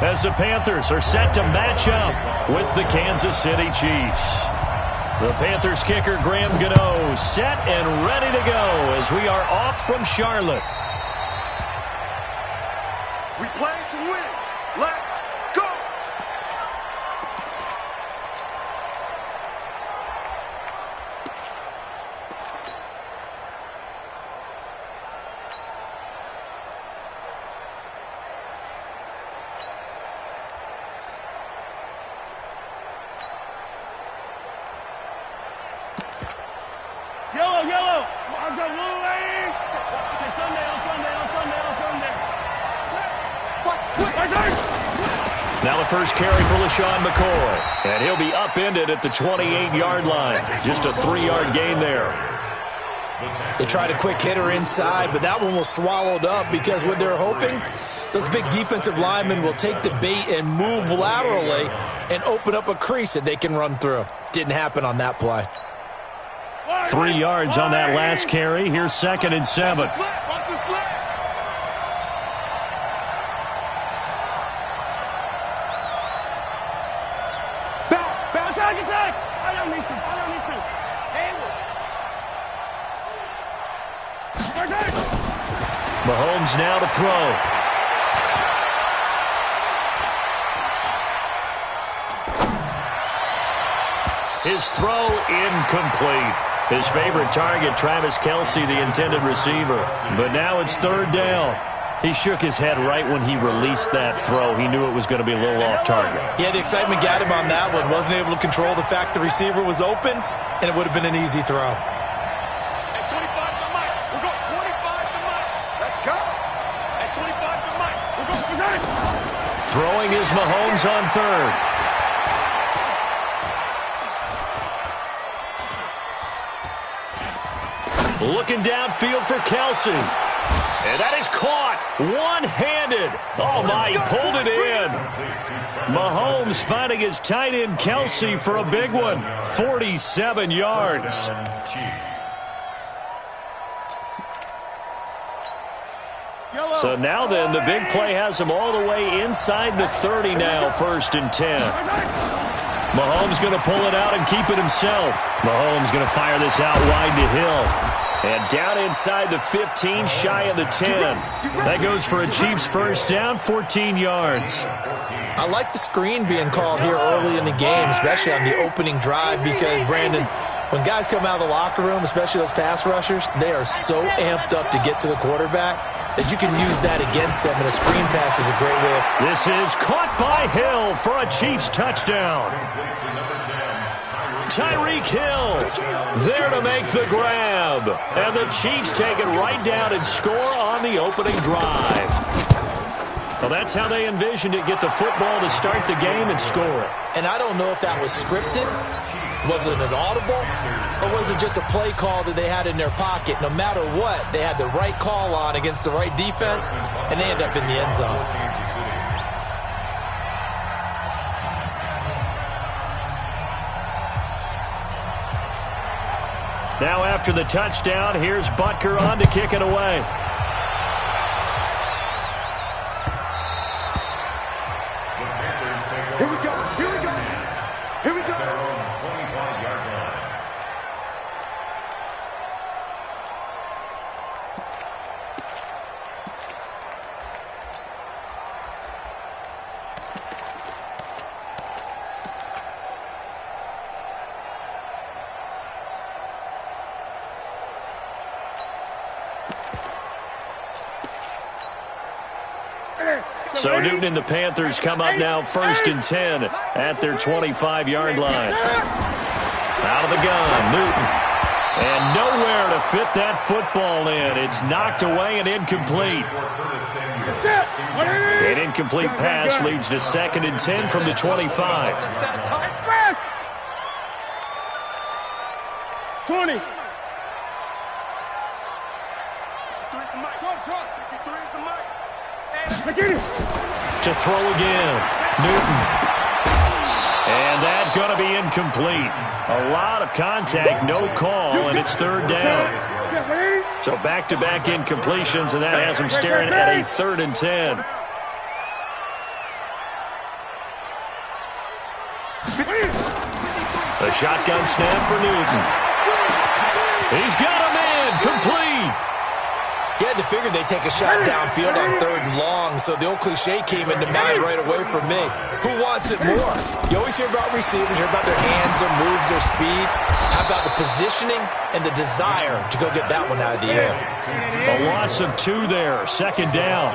as the Panthers are set to match up with the Kansas City Chiefs. The Panthers kicker Graham Gano set and ready to go as we are off from Charlotte. We play to win. Let's go! Yellow! Now the first carry for LaShawn McCoy. And he'll be upended at the 28-yard line. Just a 3-yard gain there. They tried a quick hitter inside, but that one was swallowed up because what they're hoping, those big defensive linemen will take the bait and move laterally and open up a crease that they can run through. Didn't happen on that play. 3 yards on that last carry. Here's 2nd and 7. Mahomes now to throw. His throw incomplete. His favorite target, Travis Kelce, the intended receiver. But now it's 3rd down. He shook his head right when he released that throw. He knew it was going to be a little off target. Yeah, the excitement got him on that one. Wasn't able to control the fact the receiver was open, and it would have been an easy throw. At 25 to Mike. We're going 25 to Mike. Let's go. At 25 to Mike. We're going. Throwing is Mahomes on 3rd. Looking downfield for Kelce. And that is caught one-handed. Oh, my, he pulled it in. Mahomes finding his tight end Kelce for a big one. 47 yards. So now then, the big play has him all the way inside the 30 now, 1st and 10. Mahomes going to pull it out and keep it himself. Mahomes going to fire this out wide to Hill. And down inside the 15, shy of the 10. That goes for a Chiefs first down, 14 yards. I like the screen being called here early in the game, especially on the opening drive, because, Brandon, when guys come out of the locker room, especially those pass rushers, they are so amped up to get to the quarterback that you can use that against them, and a screen pass is a great way. This is caught by Hill for a Chiefs touchdown. Tyreek Hill there to make the grab. And the Chiefs take it right down and score on the opening drive. Well, that's how they envisioned it, get the football to start the game and score it. And I don't know if that was scripted, was it an audible, or was it just a play call that they had in their pocket? No matter what, they had the right call on against the right defense, and they end up in the end zone. Now after the touchdown, here's Butker on to kick it away. Here we go. Here we go. Here we go. Their own 25-yard line. So Newton and the Panthers come up now 1st and 10 at their 25-yard line. Out of the gun, Newton. And nowhere to fit that football in. It's knocked away and incomplete. An incomplete pass leads to 2nd and 10 from the 25. 20. To throw again, Newton. And that's going to be incomplete. A lot of contact, no call, and it's 3rd down. So back-to-back incompletions, and that has him staring at a 3rd and 10. A shotgun snap for Newton. He's got a man, complete. You had to figure they'd take a shot downfield on 3rd and long, so the old cliche came into mind right away for me. Who wants it more? You always hear about receivers, you hear about their hands, their moves, their speed. How about the positioning and the desire to go get that one out of the air? A loss of 2 there, 2nd down.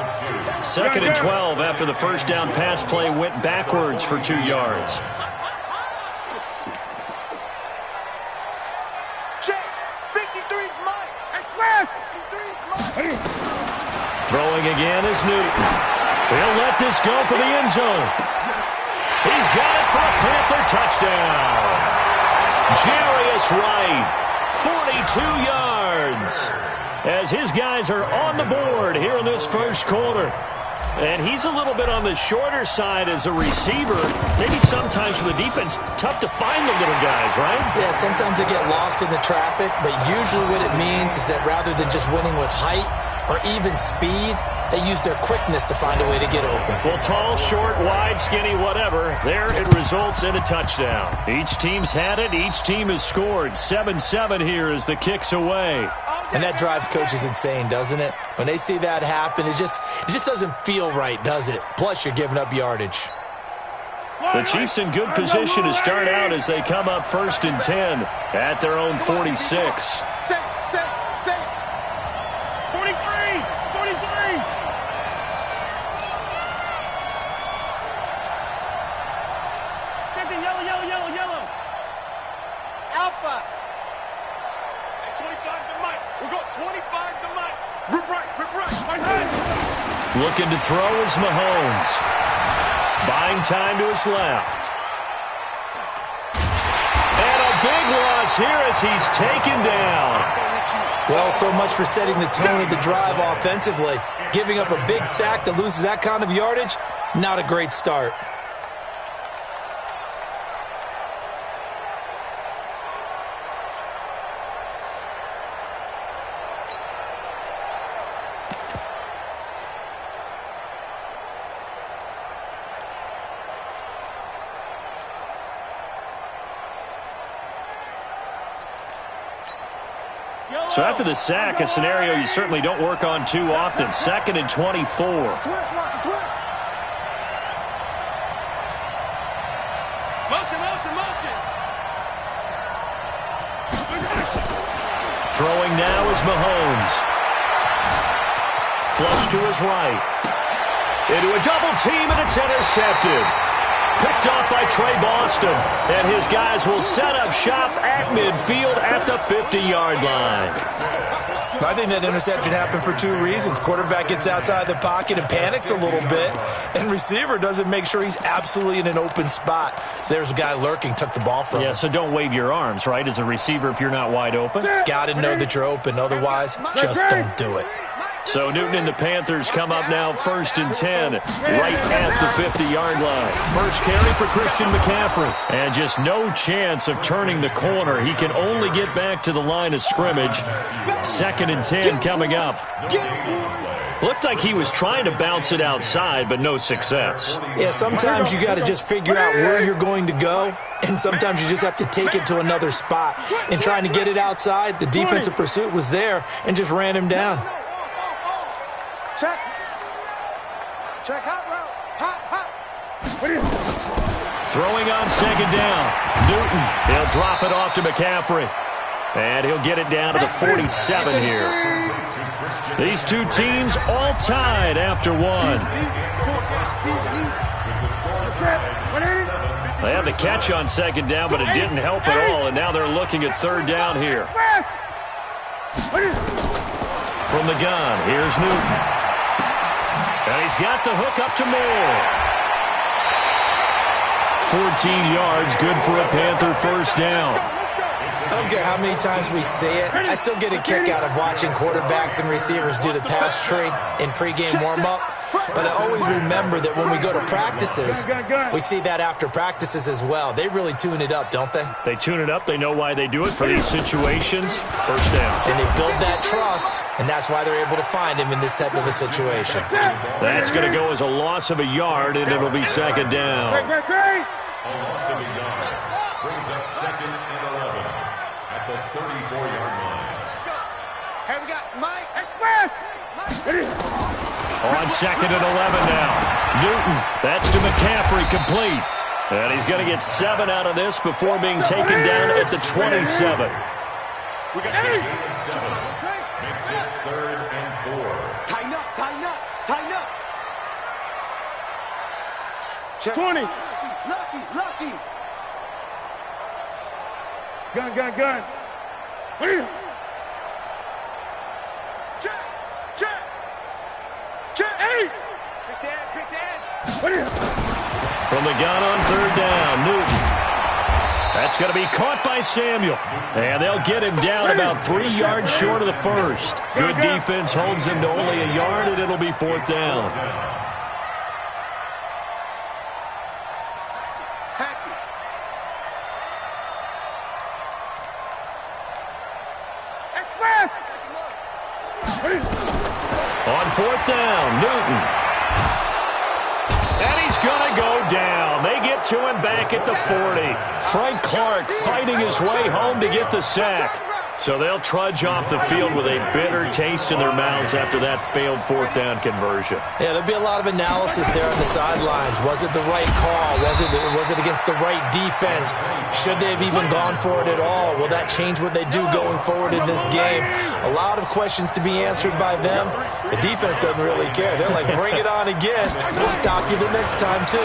2nd and 12 after the first down pass play went backwards for 2 yards. Throwing again is Newton. He'll let this go for the end zone. He's got it for a Panther touchdown. Jarius Wright, 42 yards. As his guys are on the board here in this first quarter. And he's a little bit on the shorter side as a receiver. Maybe sometimes for the defense, tough to find the little guys, right? Yeah, sometimes they get lost in the traffic, but usually what it means is that rather than just winning with height or even speed, they use their quickness to find a way to get open. Well, tall, short, wide, skinny, whatever, there it results in a touchdown. Each team's had it. Each team has scored. 7-7 here as the kick's away. And that drives coaches insane, doesn't it? When they see that happen, it just doesn't feel right, does it? Plus, you're giving up yardage. The Chiefs in good position to start out as they come up 1st and 10 at their own 46. 43! Yellow. Alpha. At 25 to Mike. We've got 25 to Mike. Rip right. Looking to throw is Mahomes. Buying time to his left. And a big loss here as he's taken down. Well, so much for setting the tone of the drive offensively. Giving up a big sack that loses that kind of yardage, not a great start. So after the sack, a scenario you certainly don't work on too often. 2nd and 24. Motion. Throwing now is Mahomes. Flush to his right. Into a double team, and it's intercepted. Picked off by Trey Boston. And his guys will set up shop at midfield at the 50-yard line. I think that interception happened for 2 reasons. Quarterback gets outside the pocket and panics a little bit, and receiver doesn't make sure he's absolutely in an open spot. So there's a guy lurking, took the ball from him. Yeah, so don't wave your arms, right, as a receiver if you're not wide open? Got to know that you're open. Otherwise, just don't do it. So Newton and the Panthers come up now 1st and 10, right at the 50-yard line. First carry for Christian McCaffrey. And just no chance of turning the corner. He can only get back to the line of scrimmage. 2nd and 10 coming up. Looked like he was trying to bounce it outside, but no success. Yeah, sometimes you got to just figure out where you're going to go, and sometimes you just have to take it to another spot. In trying to get it outside, the defensive pursuit was there and just ran him down. Check hot route. Hot. Throwing on 2nd down. Newton, he'll drop it off to McCaffrey. And he'll get it down to the 47 here. These two teams all tied after 1. They had the catch on 2nd down, but it didn't help at all. And now they're looking at 3rd down here. From the gun, here's Newton. And he's got the hook up to Moore. 14 yards, good for a Panther first down. I don't care how many times we see it. I still get a kick out of watching quarterbacks and receivers do the pass tree in pregame warm-up. But I always remember that when we go to practices, we see that after practices as well. They really tune it up, don't they? They tune it up. They know why they do it for these situations. First down. And they build that trust, and that's why they're able to find him in this type of a situation. That's going to go as a loss of a yard, and it'll be 2nd down. A loss of a yard. Brings up 2nd and 11 at the 34-yard line. Let's go. Hey, we got Mike. On 2nd and 11 now. Newton, that's to McCaffrey, complete. And he's going to get 7 out of this before being taken down at the 27. We got 8 and 7. Makes it 3rd and 4. Tighten up, tighten up, tighten up. Check. 20. Lucky. Gun. Check. Hey. Pick the edge. From the gun on 3rd down, Newton. That's going to be caught by Samuel. And they'll get him down about 3 yards short of the first. Good defense holds him to only a yard, and it'll be 4th down. On 4th down, Newton. And he's going to go down. They get to him back at the 40. Frank Clark fighting his way home to get the sack. So they'll trudge off the field with a bitter taste in their mouths after that failed 4th down conversion. Yeah, there'll be a lot of analysis there on the sidelines. Was it the right call? Was it against the right defense? Should they have even gone for it at all? Will that change what they do going forward in this game? A lot of questions to be answered by them. The defense doesn't really care. They're like, bring it on again. We'll stop you the next time, too.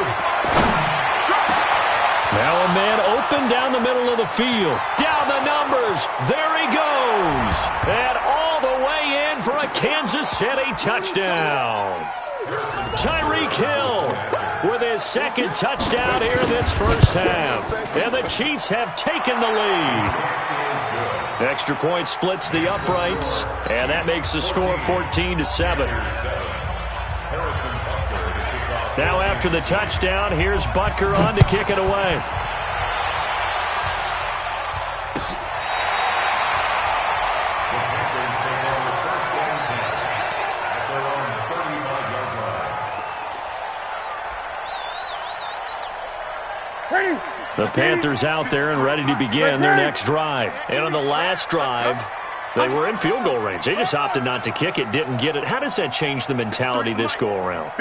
Now a man open down the middle of the field. Down the numbers. There he goes. And all the way in for a Kansas City touchdown. Tyreek Hill with his 2nd touchdown here in this first half. And the Chiefs have taken the lead. Extra point splits the uprights. And that makes the score 14-7. Now after the touchdown, here's Butker on to kick it away. The Panthers out there and ready to begin their next drive. And on the last drive, they were in field goal range. They just opted not to kick it, didn't get it. How does that change the mentality this go-around?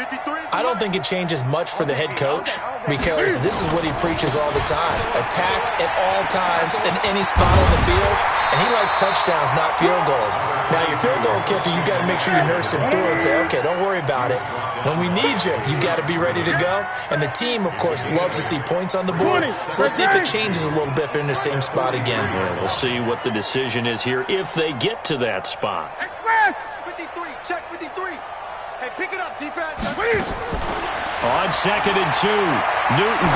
I don't think it changes much for the head coach because this is what he preaches all the time. Attack at all times in any spot on the field, and he likes touchdowns, not field goals. Now, your field goal kicker, you got to make sure you nurse him through and say, okay, don't worry about it. When we need you, you got to be ready to go. And the team, of course, loves to see points on the board. So let's see if it changes a little bit if they're in the same spot again. Yeah, we'll see what the decision is here if they get to that spot. 53, check 53. Hey, pick it up, defense. On 2nd and 2, Newton.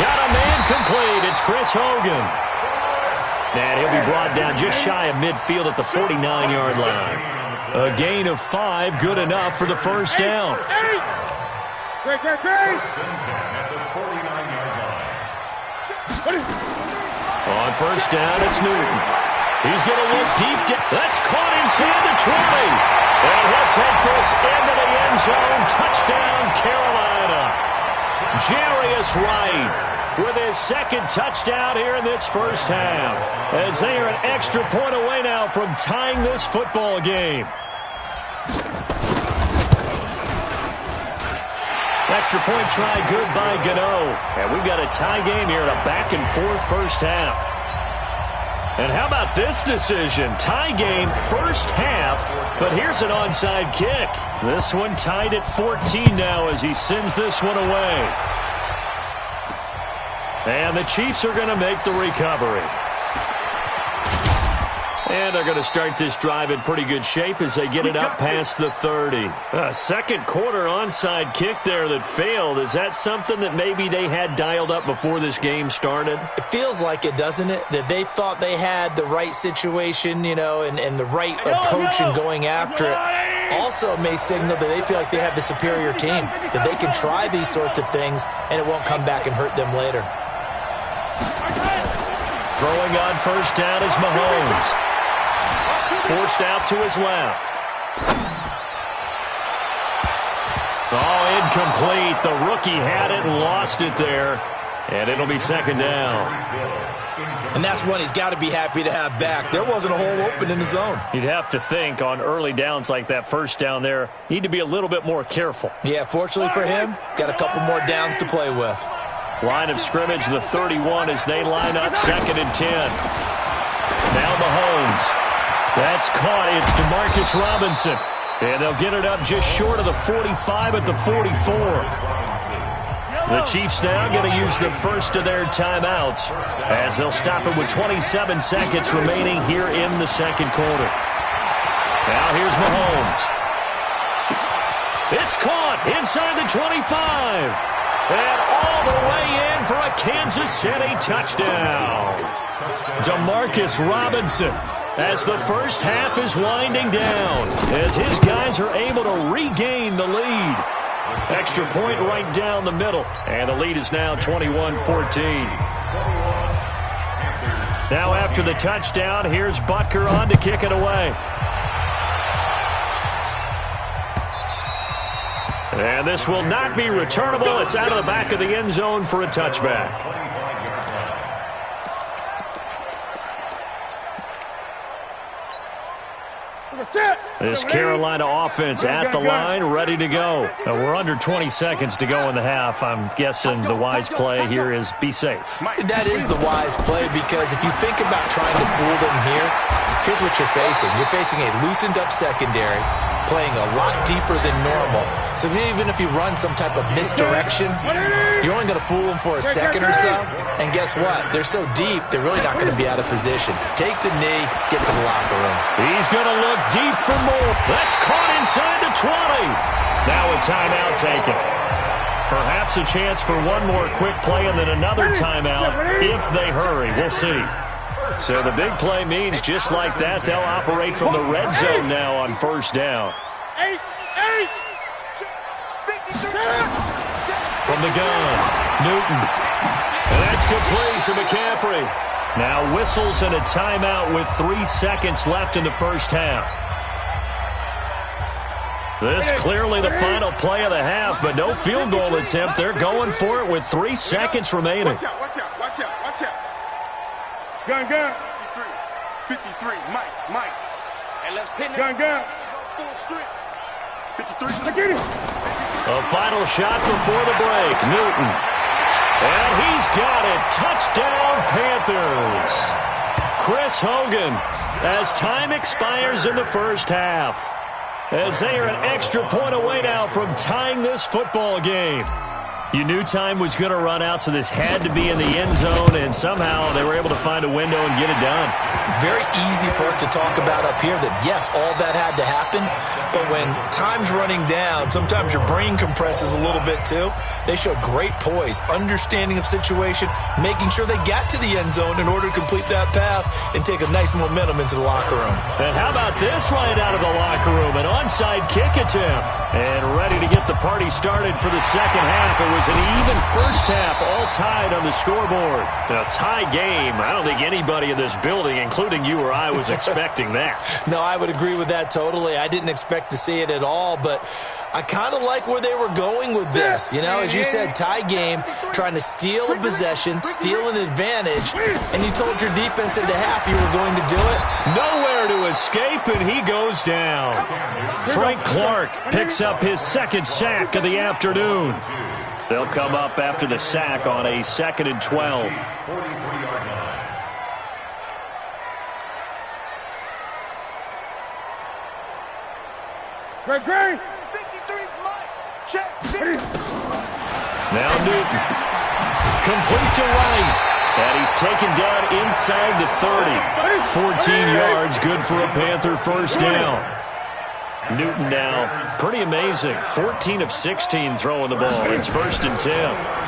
Got a man complete. It's Chris Hogan. And he'll be brought down just shy of midfield at the 49-yard line. A gain of 5, good enough for the first down. Great. On first down, it's Newton. He's going to look deep down. That's caught inside the 20. And he'll take this into the end zone. Touchdown, Carolina. Jarius Wright with his 2nd touchdown here in this first half. As they are an extra point away now from tying this football game. Extra point try good by Gano. And we've got a tie game here in a back-and-forth first half. And how about this decision? Tie game first half, but here's an onside kick. This one tied at 14 now as he sends this one away. And the Chiefs are going to make the recovery. And they're going to start this drive in pretty good shape as they get it up past the 30. A second quarter onside kick there that failed. Is that something that maybe they had dialed up before this game started? It feels like it, doesn't it? That they thought they had the right situation, and the right approach in going after it. Also may signal that they feel like they have the superior team, that they can try these sorts of things and it won't come back and hurt them later. Throwing on first down is Mahomes. Forced out to his left. Oh, incomplete. The rookie had it and lost it there. And it'll be second down. And that's one he's got to be happy to have back. There wasn't a hole open in the zone. You'd have to think on early downs like that first down there, need to be a little bit more careful. Yeah, fortunately for him, got a couple more downs to play with. Line of scrimmage, the 31 as they line up, second and 10. Now Mahomes. That's caught. It's DeMarcus Robinson. And they'll get it up just short of the 45 at the 44. The Chiefs now going to use the first of their timeouts as they'll stop it with 27 seconds remaining here in the second quarter. Now here's Mahomes. It's caught inside the 25. And all the way in for a Kansas City touchdown. DeMarcus Robinson as the first half is winding down as his guys are able to regain the lead. Extra point right down the middle. And the lead is now 21-14. Now after the touchdown, here's Butker on to kick it away. And this will not be returnable. It's out of the back of the end zone for a touchback. This Carolina offense at the line, ready to go. We're under 20 seconds to go in the half. I'm guessing the wise play here is be safe. That is the wise play because if you think about trying to fool them here, here's what you're facing. You're facing a loosened up secondary, playing a lot deeper than normal. So even if you run some type of misdirection, you're only going to fool them for a second or so. And guess what? They're so deep, they're really not going to be out of position. Take the knee, get to the locker room. He's going to look deep for more. That's caught inside the 20. Now a timeout taken. Perhaps a chance for one more quick play and then another timeout if they hurry. We'll see. So the big play means just like that, they'll operate from the red zone now on first down. From the gun, Newton. And that's complete to McCaffrey. Now whistles and a timeout with 3 seconds left in the first half. This clearly the final play of the half, but no field goal attempt. They're going for it with 3 seconds remaining. Watch out, watch out, watch out, watch out. Gun. 53, Mike. And let's pin it. Gun. Full strength. 53. Get it. A final shot before the break. Newton. And he's got it. Touchdown, Panthers. Chris Hogan as time expires in the first half. As they are an extra point away now from tying this football game. You knew time was going to run out, so this had to be in the end zone, and somehow they were able to find a window and get it done. Very easy for us to talk about up here that, yes, all that had to happen, but when time's running down, sometimes your brain compresses a little bit too. They showed great poise, understanding of situation, making sure they got to the end zone in order to complete that pass and take a nice momentum into the locker room. And how about this right out of the locker room? An onside kick attempt. And ready to get the party started for the second half. It was an even first half, all tied on the scoreboard. A tie game. I don't think anybody in this building, including you or I, was expecting that. No, I would agree with that totally. I didn't expect to see it at all, but I kind of like where they were going with this. You know, as you said, tie game, trying to steal a possession, steal an advantage, and you told your defense into half you were going to do it. Nowhere to escape, and he goes down. Frank Clark picks up his second sack of the afternoon. They'll come up after the sack on a 2nd and 12. Great. 53's Mike. Check. Now Newton. Complete to Wright. And he's taken down inside the 30. 14 yards, good for a Panther first down. Newton now, pretty amazing. 14 of 16 throwing the ball. It's 1st and 10.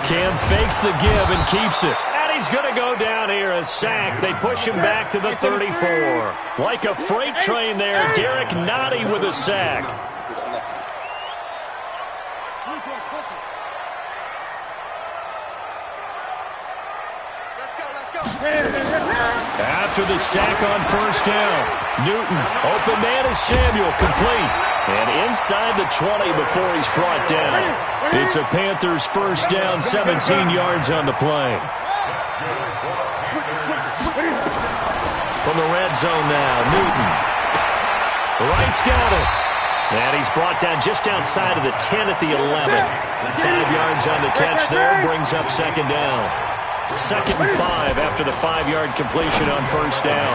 Cam fakes the give and keeps it. And he's going to go down here, a sack. They push him back to the 34. Like a freight train there, Derek Nottie with a sack. Let's go. After the sack on first down, Newton, open man is Samuel, complete. And inside the 20 before he's brought down. It's a Panthers first down, 17 yards on the play. From the red zone now, Newton. Wright's got it. And he's brought down just outside of the 10 at the 11. 5 yards on the catch there, brings up second down. 2nd and 5 after the 5-yard completion on first down.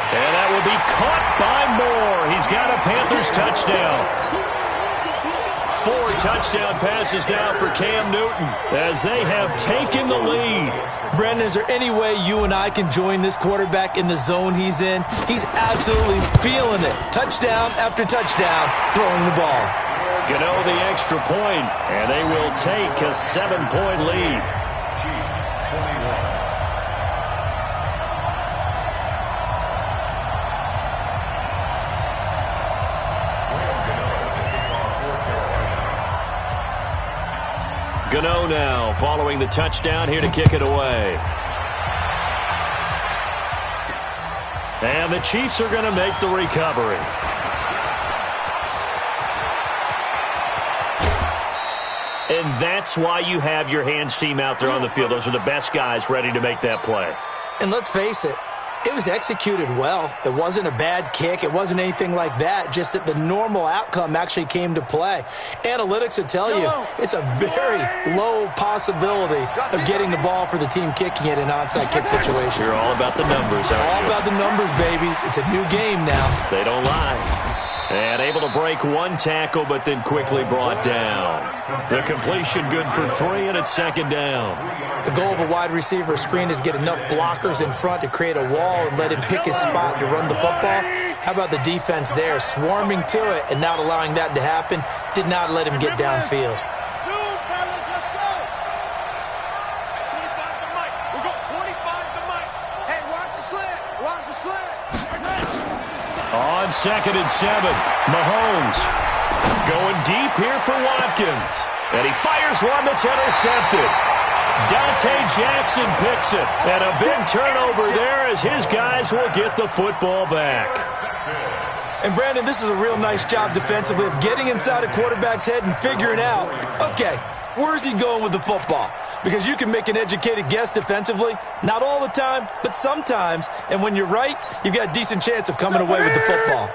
And that will be caught by Moore. He's got a Panthers touchdown. 4 touchdown passes now for Cam Newton as they have taken the lead. Brandon, is there any way you and I can join this quarterback in the zone he's in? He's absolutely feeling it. Touchdown after touchdown, throwing the ball. Gano the extra point, and they will take a 7-point lead. Gano now following the touchdown here to kick it away. And the Chiefs are going to make the recovery. And that's why you have your hands team out there on the field. Those are the best guys ready to make that play. And let's face it, it was executed well. It wasn't a bad kick. It wasn't anything like that. Just that the normal outcome actually came to play. Analytics will tell you it's a very low possibility of getting the ball for the team kicking it in an onside kick situation. You're all about the numbers, aren't you? All about the numbers, baby. It's a new game now. They don't lie. And able to break one tackle, but then quickly brought down. The completion good for 3, and it's second down. The goal of a wide receiver screen is get enough blockers in front to create a wall and let him pick his spot to run the football. How about the defense there, swarming to it and not allowing that to happen? Did not let him get downfield. On 2nd and 7, Mahomes going deep here for Watkins. And he fires one that's intercepted. Dante Jackson picks it. And a big turnover there as his guys will get the football back. And, Brandon, this is a real nice job defensively of getting inside a quarterback's head and figuring out, okay, where's he going with the football? Because you can make an educated guess defensively. Not all the time, but sometimes. And when you're right, you've got a decent chance of coming away with the football.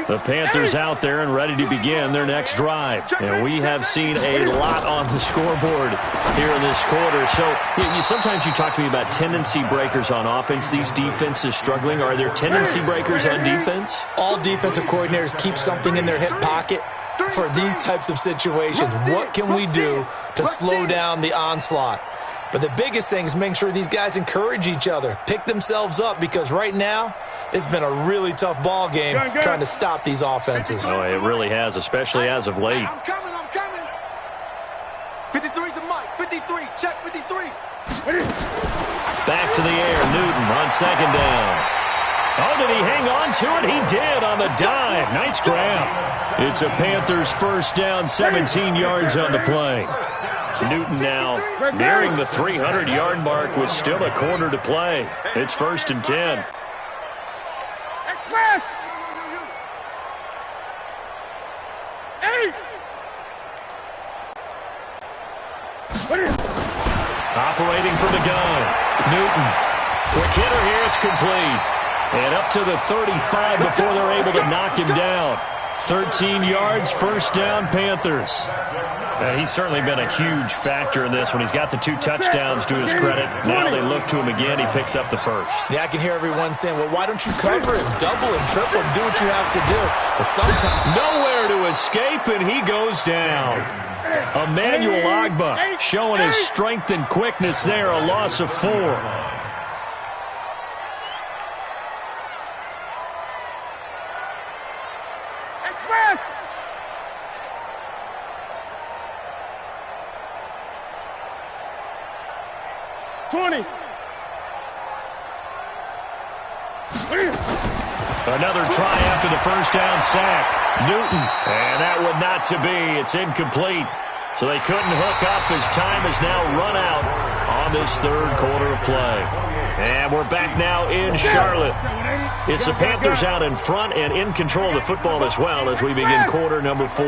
The Panthers out there and ready to begin their next drive. And we have seen a lot on the scoreboard here in this quarter. So sometimes you talk to me about tendency breakers on offense. These defenses struggling. Are there tendency breakers on defense? All defensive coordinators keep something in their hip pocket for these types of situations. What can we do to slow down the onslaught? But the biggest thing is making sure these guys encourage each other, pick themselves up, because right now it's been a really tough ball game trying to stop these offenses. Oh, it really has, especially as of late. I'm coming. 53's the mic. 53. Check 53. Back to the air. Newton on second down. Oh, did he hang on to it? He did on the dive. Nice grab. It's a Panthers first down, 17 yards on the play. Newton now nearing the 300-yard mark with still a quarter to play. It's 1st and 10. Express! 8! Operating from the gun. Newton. Quick hitter here. It's complete. And up to the 35 before they're able to knock him down. 13 yards, first down, Panthers. He's certainly been a huge factor in this one. He's got the 2 touchdowns to his credit. Now they look to him again. He picks up the first. Yeah, I can hear everyone saying, well, why don't you cover him, double him, triple him, do what you have to do. But sometimes nowhere to escape, and he goes down. Emmanuel Agba showing his strength and quickness there, a loss of 4. 20. Another try after the first down sack. Newton. And that one not to be. It's incomplete. So they couldn't hook up as time has now run out on this third quarter of play. And we're back now in Charlotte. It's the Panthers out in front and in control of the football as well as we begin quarter number 4.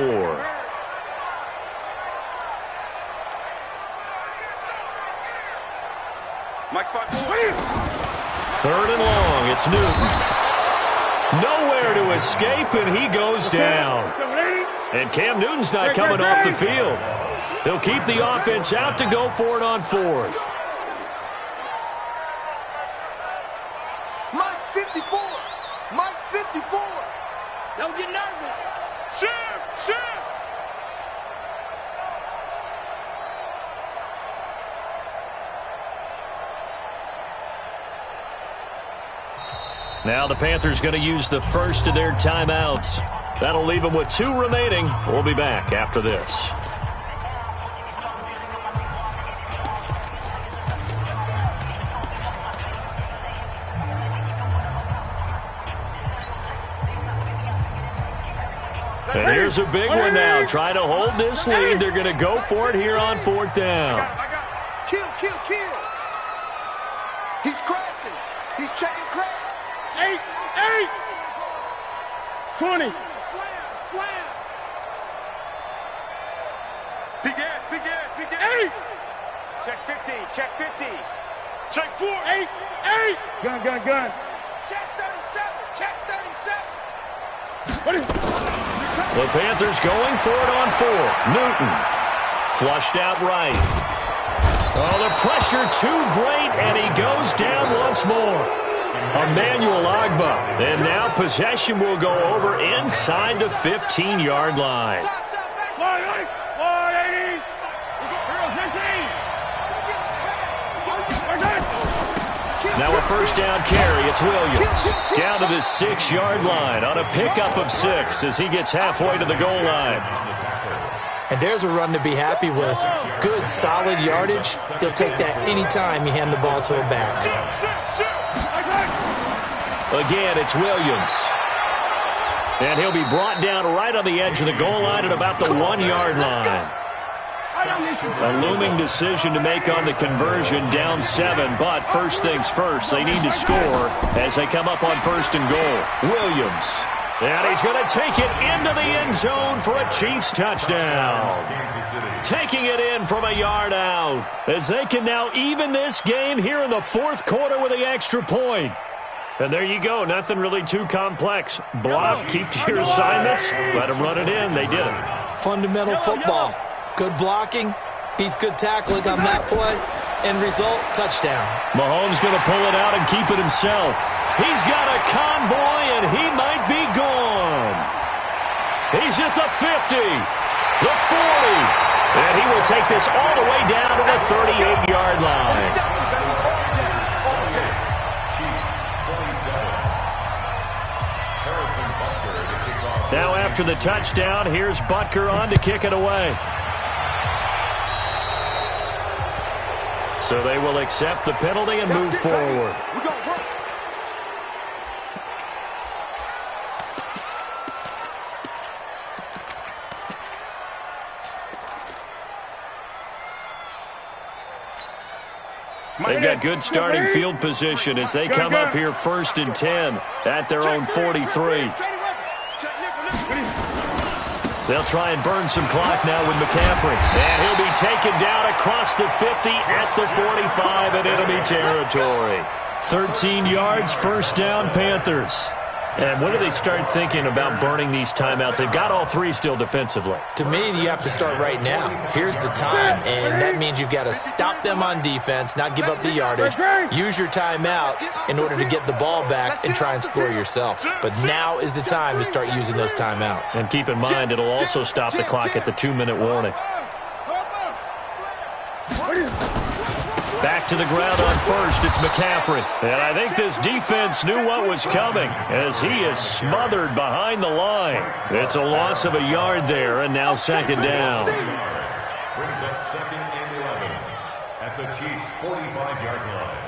Third and long. It's Newton. Nowhere to escape, and he goes down. And Cam Newton's not coming off the field. They'll keep the offense out to go for it on 4th. Mike 54. Mike 54. Don't get nervous. Shift. Now the Panthers going to use the first of their timeouts. That'll leave them with 2 remaining. We'll be back after this. And here's a big one now. Trying to hold this lead. They're going to go for it here on 4th down. Kill. He's crashing. He's checking crash. 8. 20. Slam. Big Ed. 8. Check 50. Check 4. 8. Gun. Check 37. The Panthers going for it on 4th. Newton. Flushed out right. Oh, the pressure too great, and he goes down once more. Emmanuel Agba. And now possession will go over inside the 15-yard line. Now a first down carry. It's Williams. Down to the 6-yard line on a pickup of 6 as he gets halfway to the goal line. And there's a run to be happy with. Good, solid yardage. He'll take that anytime you hand the ball to a back. Again, it's Williams. And he'll be brought down right on the edge of the goal line at about the 1-yard line. A looming decision to make on the conversion, down 7. But first things first, they need to score as they come up on 1st and goal. Williams. And he's going to take it into the end zone for a Chiefs touchdown. Taking it in from a yard out as they can now even this game here in the 4th quarter with the extra point. And there you go. Nothing really too complex. Block, keep to your assignments, let them run it in. They did it. Fundamental football. Good blocking, beats good tackling on that play. End result, touchdown. Mahomes going to pull it out and keep it himself. He's got a convoy, and he might be gone. He's at the 50, the 40, and he will take this all the way down to the 38-yard line. Now after the touchdown, here's Butker on to kick it away. So they will accept the penalty and move forward. They've got good starting field position as they come up here 1st and 10 at their own 43. They'll try and burn some clock now with McCaffrey. And he'll be taken down across the 50 at the 45 in enemy territory. 13 yards, first down, Panthers. And when do they start thinking about burning these timeouts? They've got all 3 still defensively. To me, you have to start right now. Here's the time, and that means you've got to stop them on defense, not give up the yardage, use your timeouts in order to get the ball back and try and score yourself. But now is the time to start using those timeouts. And keep in mind, it'll also stop the clock at the 2-minute warning. Back to the ground on first, it's McCaffrey. And I think this defense knew what was coming as he is smothered behind the line. It's a loss of a yard there, and now second down. Brings up 2nd and 11 at the Chiefs' 45-yard line.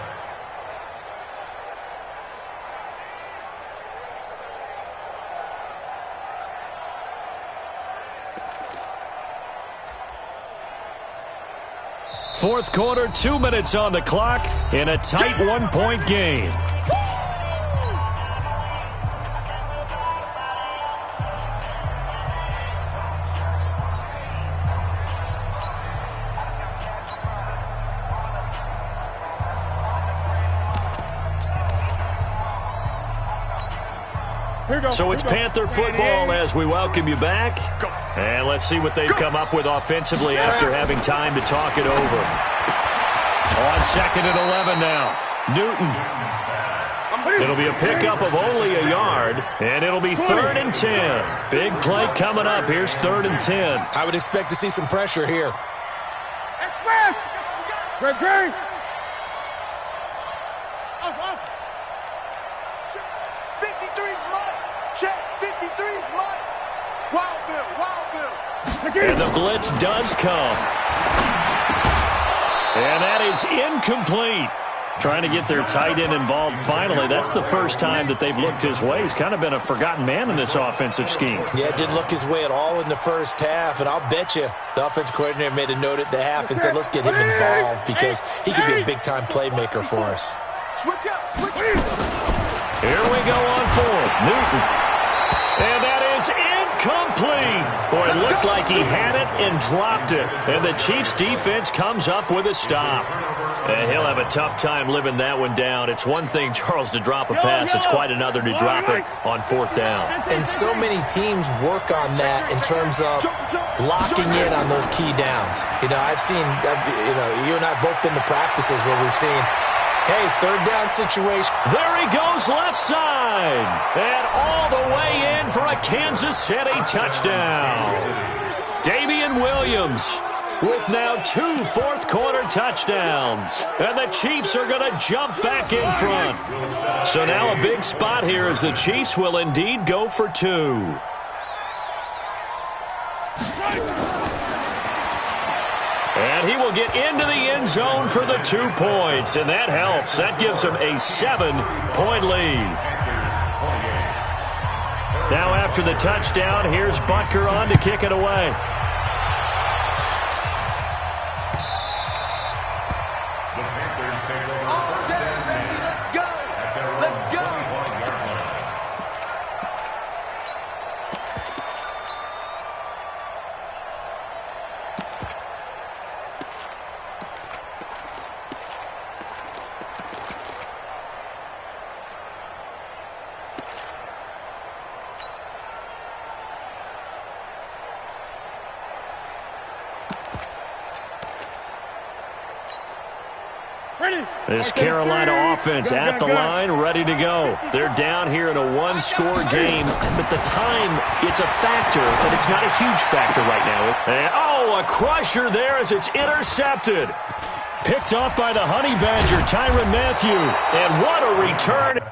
Fourth quarter, 2 minutes on the clock in a tight one-point game. So it's Panther football as we welcome you back. And let's see what they've come up with offensively after having time to talk it over. On 2nd and 11 now. Newton. It'll be a pickup of only a yard, and it'll be 3rd and 10. Big play coming up. Here's 3rd and 10. I would expect to see some pressure here. Great. And the blitz does come. And that is incomplete. Trying to get their tight end involved finally. That's the first time that they've looked his way. He's kind of been a forgotten man in this offensive scheme. Yeah, it didn't look his way at all in the first half. And I'll bet you the offensive coordinator made a note at the half and said, let's get him involved because he could be a big-time playmaker for us. Switch up. Here we go on 4th. Newton. And that is incomplete. Boy, it looked like he had it and dropped it. And the Chiefs defense comes up with a stop. And he'll have a tough time living that one down. It's one thing, Charles, to drop a pass. It's quite another to drop it on 4th down. And so many teams work on that in terms of locking in on those key downs. You know, you and I both been to practices where we've seen, hey, 3rd down situation. There he goes left side. And all the way in for a Kansas City touchdown. Damian Williams with now 2 fourth-quarter touchdowns. And the Chiefs are going to jump back in front. So now a big spot here as the Chiefs will indeed go for 2. And he will get into the end zone for the 2 points. And that helps. That gives him a 7-point lead. Now after the touchdown, here's Butker on to kick it away. This Carolina offense at the line, ready to go. They're down here in a 1-score game. At the time, it's a factor, but it's not a huge factor right now. And, a crusher there as it's intercepted. Picked off by the Honey Badger, Tyrann Mathieu. And what a return.